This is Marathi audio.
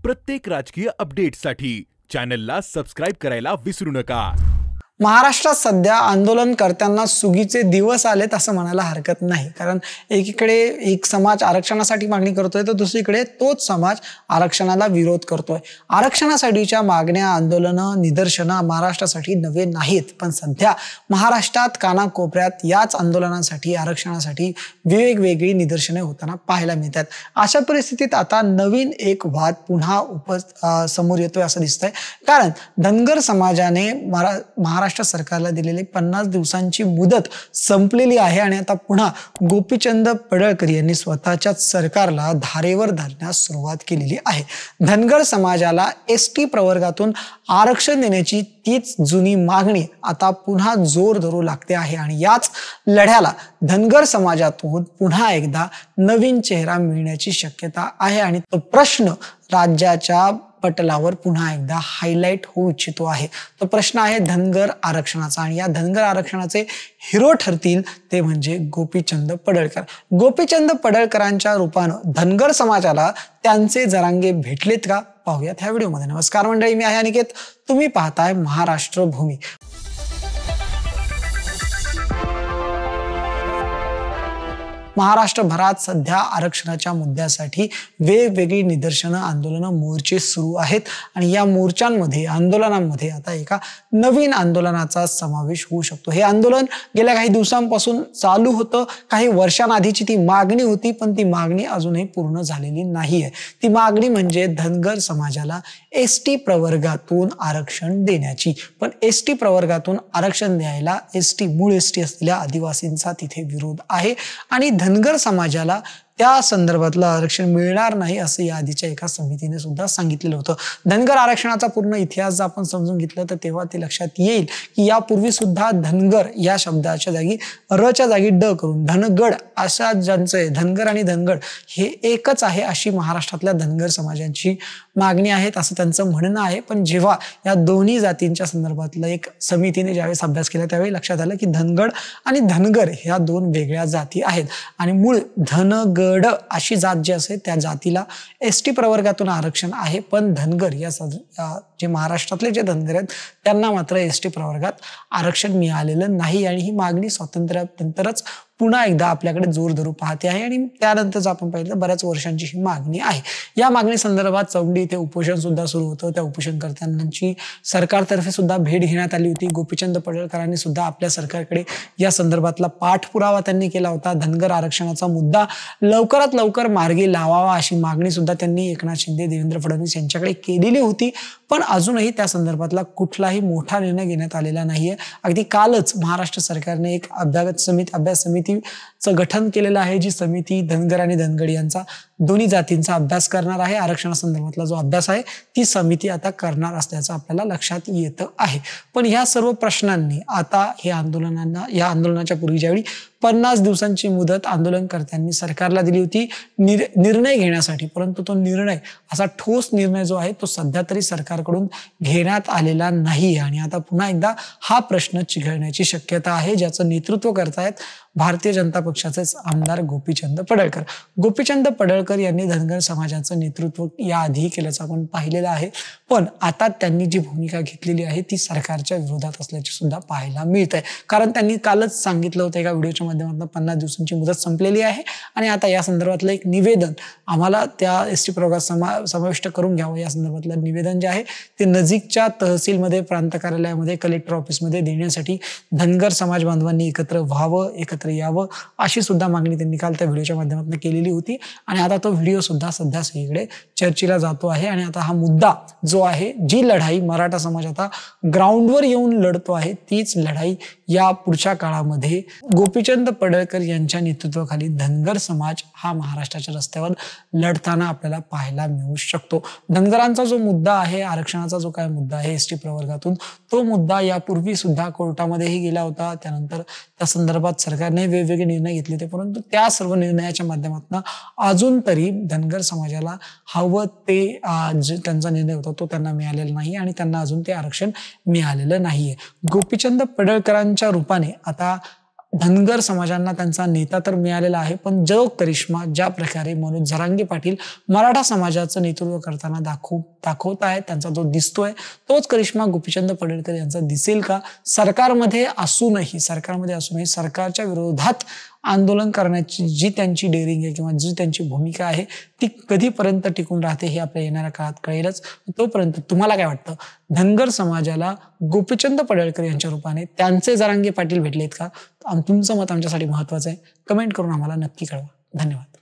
प्रत्येक राजकीय अपडेटसाठी चॅनलला सबस्क्राइब करायला विसरू नका। महाराष्ट्रात सध्या आंदोलनकर्त्यांना सुगीचे दिवस आलेत असं म्हणायला हरकत नाही, कारण एकीकडे एक समाज आरक्षणासाठी मागणी करतोय तर दुसरीकडे तोच समाज आरक्षणाला विरोध करतोय। आरक्षणासाठीच्या मागण्या, आंदोलनं, निदर्शनं महाराष्ट्रासाठी नवे नाहीत, पण सध्या महाराष्ट्रात कानाकोपऱ्यात याच आंदोलनासाठी, आरक्षणासाठी वेगवेगळी निदर्शने होताना पाहायला मिळतात। अशा परिस्थितीत आता नवीन एक वाद पुन्हा समोर येतोय असं दिसतंय, कारण धनगर समाजाने महाराष्ट्र सरकारला दिलेली 50 दिवसांची मुदत संपलेली आहे आणि आता पुन्हा गोपीचंद पडळकर यांनी स्वतःच्याच सरकारला धारेवर धरण्यास सुरुवात केलेली आहे। धनगर समाजाला एसटी प्रवर्गातून आरक्षण देण्याची तीच जुनी मागणी आता पुन्हा जोर धरू लागते आहे आणि याच लढ्याला धनगर समाजातून पुन्हा एकदा नवीन चेहरा मिळण्याची शक्यता आहे आणि तो प्रश्न राज्याच्या पटलावर पुन्हा एकदा हायलाइट होऊ इच्छितो आहे। तो प्रश्न आहे धनगर आरक्षणाचा आणि या धनगर आरक्षणाचे हिरो ठरतील ते म्हणजे गोपीचंद पडळकर। गोपीचंद पडळकरांच्या रूपानं धनगर समाजाला त्यांचे जरांगे भेटलेत का, पाहूयात ह्या व्हिडिओमध्ये। नमस्कार मंडळी, मी आहे अनिकेत, तुम्ही पाहताय महाराष्ट्र भूमी। महाराष्ट्रभरात सध्या आरक्षणाच्या मुद्द्यासाठी वेगवेगळी निदर्शनं, आंदोलनं, मोर्चे सुरू आहेत आणि या मोर्चांमध्ये, आंदोलनांमध्ये आता एका नवीन आंदोलनाचा समावेश होऊ शकतो। हे आंदोलन गेल्या काही दिवसांपासून चालू होतं, काही वर्षांआधीची ती मागणी होती, पण ती मागणी अजूनही पूर्ण झालेली नाहीये। ती मागणी म्हणजे धनगर समाजाला एसटी प्रवर्गातून आरक्षण देण्याची। पण एसटी प्रवर्गातून आरक्षण द्यायला मूळ एसटी असलेल्या आदिवासींचा तिथे विरोध आहे आणि धनगर समाजाला त्या संदर्भातलं आरक्षण मिळणार नाही असं या आधीच्या एका समितीने सुद्धा सांगितलेलं होतं। धनगर आरक्षणाचा पूर्ण इतिहास जर आपण समजून घेतलं तर तेव्हा ते लक्षात येईल की यापूर्वी सुद्धा धनगर या शब्दाच्या जागी रच्या जागी ड करून धनगड अशा ज्यांचे धनगर आणि धनगड हे एकच आहे अशी महाराष्ट्रातल्या धनगर समाजांची मागणी आहे असं त्यांचं म्हणणं आहे। पण जेव्हा या दोन्ही जातींच्या संदर्भातलं एक समितीने ज्यावेळेस अभ्यास केला त्यावेळी लक्षात आलं की धनगड आणि धनगर ह्या दोन वेगळ्या जाती आहेत आणि मूळ धनगड अशी जात जी असते त्या जातीला एसटी प्रवर्गातून आरक्षण आहे, पण धनगर या जे महाराष्ट्रातले जे धनगर आहेत त्यांना मात्र एसटी प्रवर्गात आरक्षण मिळालेलं नाही आणि ही मागणी स्वातंत्र्यानंतरच पुन्हा एकदा आपल्याकडे जोर धरू पाहते आहे आणि त्यानंतर आपण पाहिलं बऱ्याच वर्षांची ही मागणी आहे। या मागणी संदर्भात चौंडी इथे उपोषण सुद्धा सुरू होतं। त्या उपोषणकर्त्यांची सरकारतर्फे सुद्धा भेट घेण्यात आली होती। गोपीचंद पडळकरांनी सुद्धा आपल्या सरकारकडे या संदर्भातला पाठपुरावा त्यांनी केला होता। धनगर आरक्षणाचा मुद्दा लवकरात लवकर मार्गी लावावा अशी मागणी सुद्धा त्यांनी एकनाथ शिंदे, देवेंद्र फडणवीस यांच्याकडे केलेली होती, पण अजूनही त्या संदर्भातला कुठलाही मोठा निर्णय घेण्यात आलेला नाहीये। अगदी कालच महाराष्ट्र सरकारने एक अभ्यास समितीचं गठन केलेलं आहे, जी समिती धनगर आणि धनगडी यांचा दोन्ही जातींचा अभ्यास करणार आहे। आरक्षणासंदर्भातला जो अभ्यास आहे ती समिती आता करणार असल्याचं आपल्याला लक्षात येतं आहे। पण ह्या सर्व प्रश्नांनी आता या आंदोलनाच्या पूर्वी ज्यावेळी 50 दिवसांची मुदत आंदोलनकर्त्यांनी सरकारला दिली होती निर्णय घेण्यासाठी, परंतु तो निर्णय असा ठोस निर्णय जो आहे तो सध्या तरी सरकारकडून घेण्यात आलेला नाही आणि आता पुन्हा एकदा हा प्रश्न चिघळण्याची शक्यता आहे, ज्याचं नेतृत्व करतायत भारतीय जनता पक्षाचेच आमदार गोपीचंद पडळकर। गोपीचंद पडळकर यांनी धनगर समाजाचं नेतृत्व याआधी केल्याचं आपण पाहिलेलं आहे, पण आता त्यांनी जी भूमिका घेतलेली आहे ती सरकारच्या विरोधात असल्याची सुद्धा पाहायला मिळत आहे। कारण त्यांनी कालच सांगितलं होतं एका व्हिडिओच्या माध्यमातून 50 दिवसांची मुदत संपलेली आहे आणि आता या संदर्भातलं एक निवेदन आम्हाला त्या एसटी प्रवर्गात समाविष्ट करून घ्यावं या संदर्भातलं निवेदन जे आहे ते नजीकच्या तहसीलमध्ये, प्रांत कार्यालयामध्ये, कलेक्टर ऑफिसमध्ये देण्यासाठी धनगर समाज बांधवांनी एकत्र व्हावं, एकत्र यावं अशी सुद्धा मागणी त्यांनी काल त्या व्हिडिओच्या माध्यमातून केलेली होती आणि आता तो व्हिडिओ सुद्धा सध्या सगळीकडे चर्चेला जातो आहे आणि आता हा मुद्दा जो आहे, जी लढाई मराठा समाज आता ग्राउंडवर येऊन लढतो आहे, तीच लढाई या पुढच्या काळामध्ये गोपीचंद पडळकर यांच्या नेतृत्वाखाली धनगर समाज हा महाराष्ट्राच्या रस्त्यावर लढताना आपल्याला पाहायला मिळू शकतो। धनगरांचा जो मुद्दा आहे, आरक्षणाचा जो काय मुद्दा आहे एसटी प्रवर्गातून, तो मुद्दा यापूर्वी सुद्धा कोर्टामध्येही गेला होता। त्यानंतर त्या संदर्भात सरकारने वेगवेगळे निर्णय घेतले होते, परंतु त्या सर्व निर्णयाच्या माध्यमातून अजून तरी धनगर समाजाला हवं ते त्यांचा निर्णय होता तो त्यांना मिळालेला नाही आणि त्यांना अजून ते आरक्षण मिळालेलं नाहीये। गोपीचंद पडळकरांच्या रूपाने आता धनगर समाजांना त्यांचा नेता तर मिळालेला आहे, पण जो करिश्मा ज्या प्रकारे मनोज जरांगे पाटील मराठा समाजाचं नेतृत्व करताना दाखवत आहेत, त्यांचा जो दिसतोय तोच करिश्मा गोपीचंद पडळकर यांचा दिसेल का? सरकारमध्ये असूनही सरकारच्या विरोधात आंदोलन करण्याची जी त्यांची डेअरिंग आहे किंवा जी त्यांची भूमिका आहे ती कधीपर्यंत टिकून राहते हे आपल्या येणाऱ्या काळात कळेलच. तोपर्यंत तुम्हाला काय वाटतं, धनगर समाजाला गोपीचंद पडळकर यांच्या रूपाने त्यांचे जरांगे पाटील भेटलेत का? तुमचं मत आमच्यासाठी महत्वाचं आहे. कमेंट करून आम्हाला नक्की कळवा. धन्यवाद.